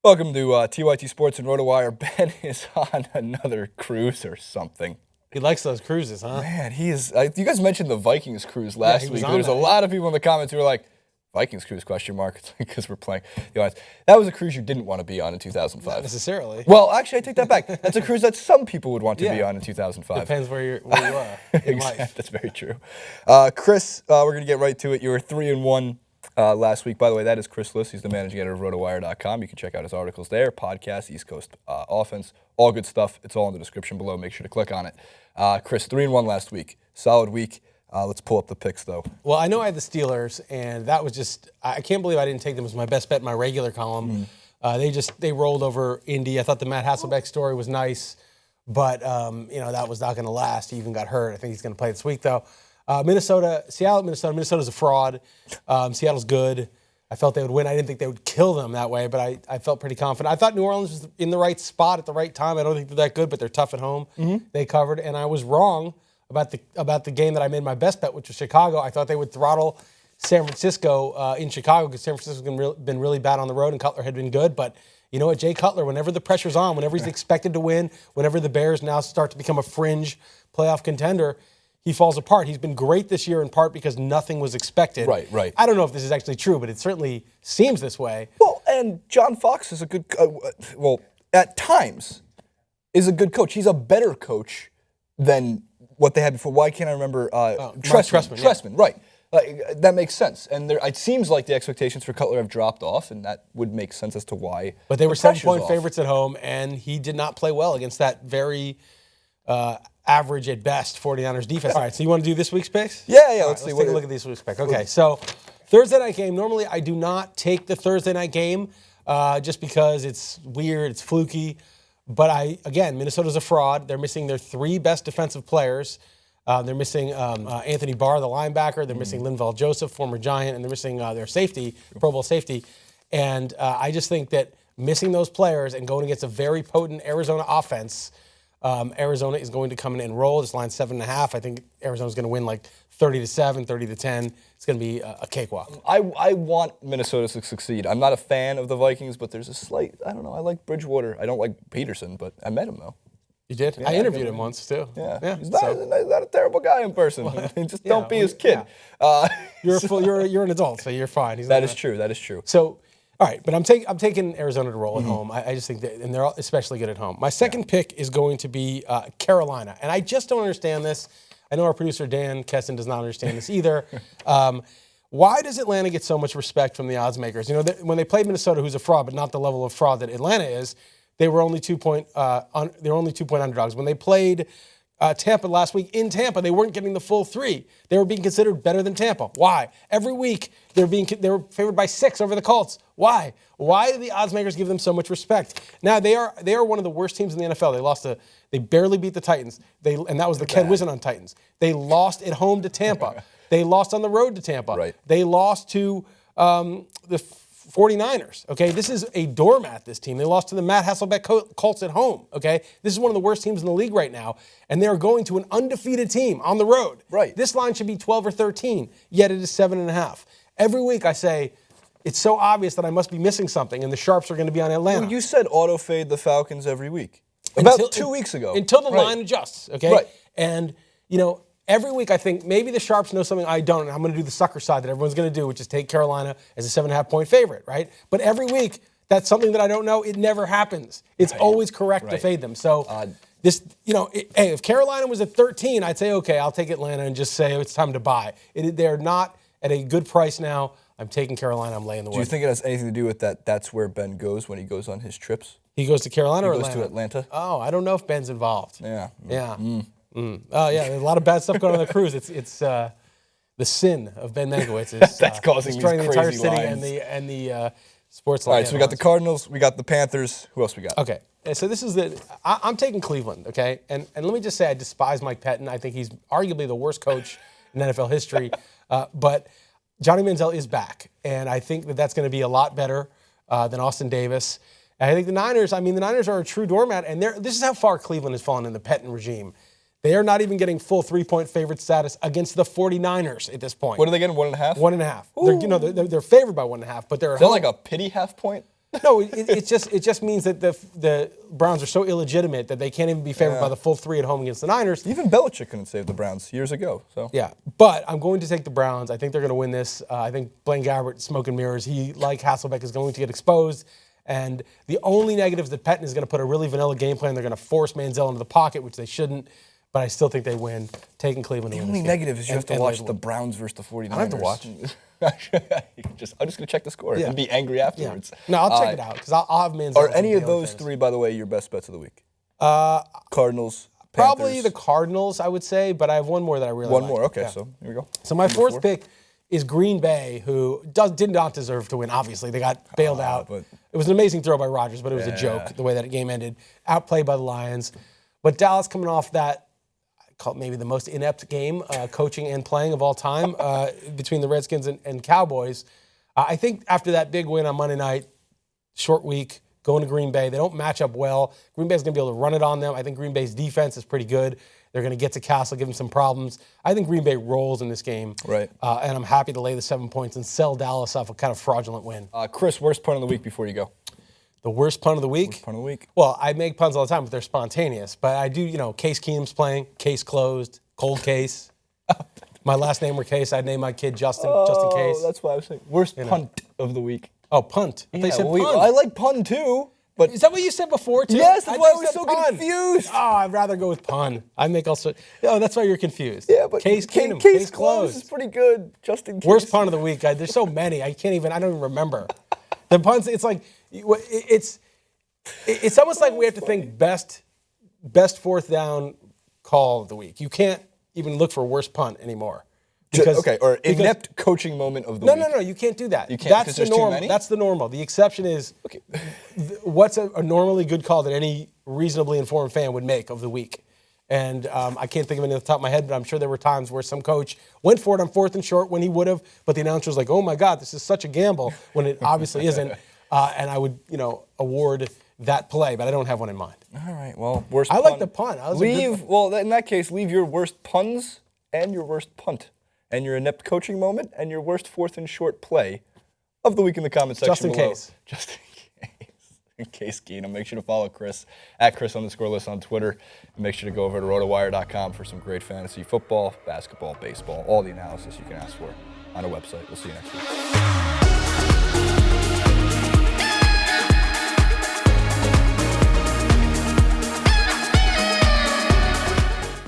Welcome to TYT Sports and Rotowire. Ben is on another cruise or something. He likes those cruises, huh? Man, he is. You guys mentioned the Vikings cruise last week. There's a that. lot of people in the comments who were like, Vikings cruise, question mark. It's because we're playing. That was a cruise you didn't want to be on in 2005. Not necessarily. Well, actually, I take that back. That's a cruise that some people would want to be on in 2005. Depends where you are in life. That's very true. Chris, we're going to get right to it. You were 3-1 last week. By the way, that is Chris Liss. He's the managing editor of Rotowire.com. You can check out his articles there, podcast, East Coast offense, all good stuff. It's all in the description below. Make sure to click on it. Chris, 3-1 last week. Solid week. Let's pull up the picks, though. Well, I know I had the Steelers, and that was just – I can't believe I didn't take them as my best bet in my regular column. They rolled over Indy. I thought the Matt Hasselbeck story was nice, but, that was not going to last. He even got hurt. I think he's going to play this week, though. Seattle. Minnesota's a fraud. Seattle's good. I felt they would win. I didn't think they would kill them that way, but I felt pretty confident. I thought New Orleans was in the right spot at the right time. I don't think they're that good, but they're tough at home. They covered, and I was wrong about the game that I made my best bet, which was Chicago. I thought they would throttle San Francisco in Chicago because San Francisco's been really bad on the road, and Cutler had been good. But you know what, Jay Cutler, whenever the pressure's on, whenever he's expected to win, whenever the Bears now start to become a fringe playoff contender, he falls apart. He's been great this year in part because nothing was expected. Right. I don't know if this is actually true, but it certainly seems this way. Well, and John Fox is a good, at times, is a good coach. He's a better coach than what they had before. Why can't I remember? Trestman, right. That makes sense. And it seems like the expectations for Cutler have dropped off, and that would make sense as to why. But they were 7-point favorites at home, and he did not play well against that very average at best 49ers defense. All right, so you want to do this week's picks? Yeah. Let's take a look at this week's picks. Okay, so Thursday night game. Normally, I do not take the Thursday night game just because it's weird, it's fluky. But Minnesota's a fraud. They're missing their three best defensive players. They're missing Anthony Barr, the linebacker. They're missing Linval Joseph, former Giant, and they're missing their safety, Pro Bowl safety. And I just think that missing those players and going against a very potent Arizona offense, Arizona is going to come in and roll. This line's 7.5. I think Arizona's going to win like 30-7, 30-10. It's going to be a cakewalk. I want Minnesota to succeed. I'm not a fan of the Vikings, but there's a slight, I don't know, I like Bridgewater. I don't like Peterson, but I met him, though. You did? Yeah, I interviewed him once, too. Yeah. He's not a terrible guy in person. Just don't be his kid. Yeah. You're an adult, so you're fine. That is true. So, all right, but I'm taking Arizona to roll at home. I just think that, and they're especially good at home. My second pick is going to be Carolina, and I just don't understand this. I know our producer Dan Kesson does not understand this either. Why does Atlanta get so much respect from the odds makers? You know, when they played Minnesota, who's a fraud, but not the level of fraud that Atlanta is, they were only 2-point underdogs. When they played Tampa last week in Tampa, they weren't getting the full 3. They were being considered better than Tampa. Why? Every week they were favored by 6 over the Colts. Why? Why do the odds makers give them so much respect? Now they are one of the worst teams in the NFL. They barely beat the Titans. And that was the Ken Whisen on Titans. They lost at home to Tampa. They lost on the road to Tampa. Right. They lost to the 49ers, okay? This is a doormat, this team. They lost to the Matt Hasselbeck Colts at home, okay? This is one of the worst teams in the league right now, and they are going to an undefeated team on the road. Right. This line should be 12 or 13, yet it is 7.5. Every week I say, it's so obvious that I must be missing something, and the Sharps are going to be on Atlanta. Well, you said auto-fade the Falcons every week. About 2 weeks ago. Until the line adjusts, okay? Right. And, every week I think maybe the Sharps know something I don't, and I'm going to do the sucker side that everyone's going to do, which is take Carolina as a 7.5-point favorite, right? But every week, that's something that I don't know. It never happens. It's always correct to fade them. So if Carolina was at 13, I'd say, okay, I'll take Atlanta and just say it's time to buy. They're not at a good price now. I'm taking Carolina. I'm laying the wood. Do you think it has anything to do with that? That's where Ben goes when he goes on his trips? He goes to Carolina or Atlanta? He goes to Atlanta. Oh, I don't know if Ben's involved. Yeah. Oh, yeah, there's a lot of bad stuff going on the cruise. It's the sin of Ben Mankiewicz is that's causing destroying these the entire crazy city lines. and the sports. All right, so we got the Cardinals, we got the Panthers. Who else we got? Okay, so this is I'm taking Cleveland. Okay, and let me just say I despise Mike Pettin. I think he's arguably the worst coach in NFL history. But Johnny Manziel is back, and I think that's going to be a lot better than Austin Davis. And I think the Niners are a true doormat, and this is how far Cleveland has fallen in the Pettin regime. They are not even getting full 3-point favorite status against the 49ers at this point. What are they getting, 1.5? 1.5. They're favored by 1.5, but they're at Is that home. like a pity half point? No, it just means that the Browns are so illegitimate that they can't even be favored by the full 3 at home against the Niners. Even Belichick couldn't save the Browns years ago. So Yeah, but I'm going to take the Browns. I think they're going to win this. I think Blaine Gabbert, smoke and mirrors. He, like Hasselbeck, is going to get exposed. And the only negative is that Pettin is going to put a really vanilla game plan. They're going to force Manziel into the pocket, which they shouldn't. But I still think they win. Taking Cleveland to win the only this game. negative is you have to watch the Browns versus the 49ers. I don't have to watch. I'm just going to check the score and be angry afterwards. No, I'll check it out because I'll have Manziel. Are any of those 3, by the way, your best bets of the week? Cardinals, Probably Panthers. the Cardinals, I would say, but I have one more that I really One like. more. Okay, Yeah. so here we go. So my fourth pick is Green Bay, who did not deserve to win. Obviously, they got bailed out. but- It was an amazing throw by Rodgers, but it was a joke the way that game ended. Outplayed by the Lions. But Dallas coming off that, I call it maybe the most inept game, coaching and playing of all time, between the Redskins and Cowboys. I think after that big win on Monday night, short week, going to Green Bay, they don't match up well. Green Bay's going to be able to run it on them. I think Green Bay's defense is pretty good. They're going to get to Castle, give them some problems. I think Green Bay rolls in this game. Right. And I'm happy to lay the 7 points and sell Dallas off a kind of fraudulent win. Chris, worst punt of the week before you go. The worst punt of the week? Punt of the week. Well, I make puns all the time, but they're spontaneous. But I do, Case Keenum's playing, case closed, cold case. My last name were Case. I'd name my kid Justin, just in case. That's what I was saying. Worst punt of the week. Oh, punt. I thought you said pun. I like pun too, but Is that what you said before, too? yes, that's why I thought you was said so pun. confused. Oh, I'd rather go with pun. I make also. Oh, that's why you're confused. Yeah, but Case Keenum, case closed is pretty good. Just in case. Worst punt of the week. There's so many. I don't even remember. The punts, it's like, it's almost like we have to think best fourth down call of the week. You can't even look for worst punt anymore. Or inept coaching moment of the week. No, you can't do that. You can't That's because the there's too norm. many? That's the normal. The exception is what's a normally good call that any reasonably informed fan would make of the week. And I can't think of any off the top of my head, but I'm sure there were times where some coach went for it on 4th and short when he would have, but the announcer was like, oh my God, this is such a gamble, when it obviously isn't. And I would, award that play, but I don't have one in mind. All right, well, worst I punt. like the punt. In that case, leave your worst puns and your worst punt and your inept coaching moment and your worst 4th and short play of the week in the comment section Just in below. case. Just in case. In case, Keenum. Make sure to follow Chris at Chris_List on Twitter. And make sure to go over to Rotowire.com for some great fantasy football, basketball, baseball, all the analysis you can ask for on our website. We'll see you next week.